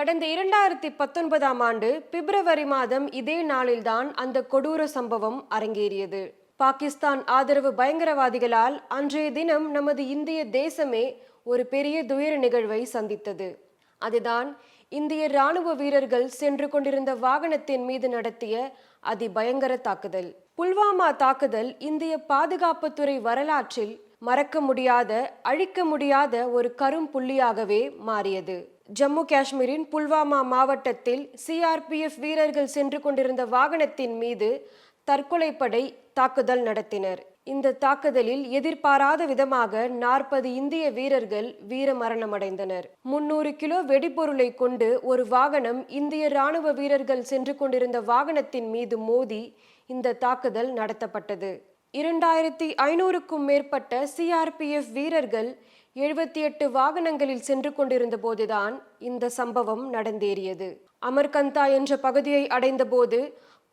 கடந்த 2019ஆம் ஆண்டு பிப்ரவரி மாதம் இதே நாளில்தான் அந்த கொடூர சம்பவம் அரங்கேறியது. பாகிஸ்தான் ஆதரவு பயங்கரவாதிகளால் அன்றைய தினம் நமது இந்திய தேசமே ஒரு பெரிய துயர நிகழ்வை சந்தித்தது. அதுதான் இந்திய ராணுவ வீரர்கள் சென்று கொண்டிருந்த வாகனத்தின் மீது நடத்திய அதிபயங்கர தாக்குதல். புல்வாமா தாக்குதல் இந்திய பாதுகாப்புத்துறை வரலாற்றில் மறக்க முடியாத, அழிக்க முடியாத ஒரு கரும் புள்ளியாகவே மாறியது. ஜம்மு காஷ்மீரின் புல்வாமா மாவட்டத்தில் சிஆர்பிஎஃப் வீரர்கள் சென்று கொண்டிருந்த வாகனத்தின் மீது தற்கொலைப்படை தாக்குதல் நடத்தினர். இந்த தாக்குதலில் எதிர்பாராத விதமாக 40 இந்திய வீரர்கள் வீரமரணமடைந்தனர். 300 கிலோ வெடிபொருளை கொண்டு ஒரு வாகனம் இந்திய ராணுவ வீரர்கள் சென்று கொண்டிருந்த வாகனத்தின் மீது மோதி இந்த தாக்குதல் நடத்தப்பட்டது. 2500க்கும் மேற்பட்ட சிஆர்பிஎஃப் வீரர்கள் 78 வாகனங்களில் சென்று கொண்டிருந்த போதுதான் இந்த சம்பவம் நடந்தேறியது. அமர்கந்தா என்ற பகுதியை அடைந்த போது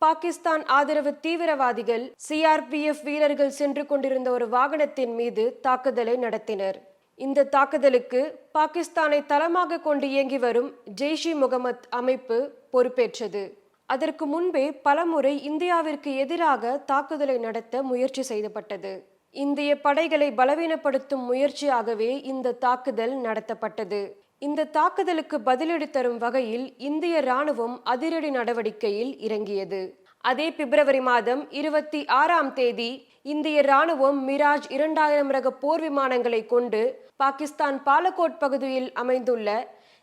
பாகிஸ்தான் ஆதரவு தீவிரவாதிகள் சிஆர்பிஎஃப் வீரர்கள் சென்று கொண்டிருந்த ஒரு வாகனத்தின் மீது தாக்குதலை நடத்தினர். இந்த தாக்குதலுக்கு பாகிஸ்தானை தளமாக கொண்டு இயங்கி வரும் ஜெய்ஷ்-இ-முகமது அமைப்பு பொறுப்பேற்றது. அதற்கு முன்பே பலமுறை இந்தியாவிற்கு எதிராக தாக்குதலை நடத்த முயற்சி செய்யப்பட்டது. இந்திய படைகளை பலவீனப்படுத்தும் முயற்சியாகவே இந்த தாக்குதல் நடத்தப்பட்டது. இந்த தாக்குதலுக்கு பதிலடி தரும் வகையில் இந்திய ராணுவம் அதிரடி நடவடிக்கையில் இறங்கியது. அதே பிப்ரவரி மாதம் 26ஆம் தேதி இந்திய ராணுவம் மிராஜ் 2000 ரக போர் விமானங்களை கொண்டு பாகிஸ்தான் பாலகோட் பகுதியில் அமைந்துள்ள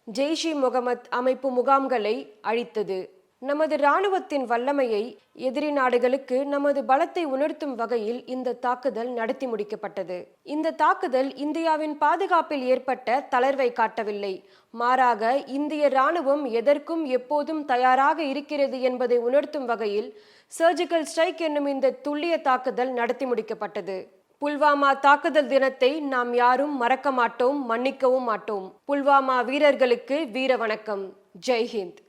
ஜெய்ஷ்-இ-முகமது அமைப்பு முகாம்களை அழித்தது. நமது இராணுவத்தின் வல்லமையை எதிரி நாடுகளுக்கு நமது பலத்தை உணர்த்தும் வகையில் இந்த தாக்குதல் நடத்தி முடிக்கப்பட்டது. இந்த தாக்குதல் இந்தியாவின் பாதுகாப்பில் ஏற்பட்ட தளர்வை காட்டவில்லை, மாறாக இந்திய இராணுவம் எதற்கும் எப்போதும் தயாராக இருக்கிறது என்பதை உணர்த்தும் வகையில் சர்ஜிக்கல் ஸ்ட்ரைக் என்னும் இந்த துல்லிய தாக்குதல் நடத்தி முடிக்கப்பட்டது. புல்வாமா தாக்குதல் தினத்தை நாம் யாரும் மறக்க மாட்டோம், மன்னிக்கவும் மாட்டோம். புல்வாமா வீரர்களுக்கு வீர வணக்கம். ஜெய் ஹிந்த்.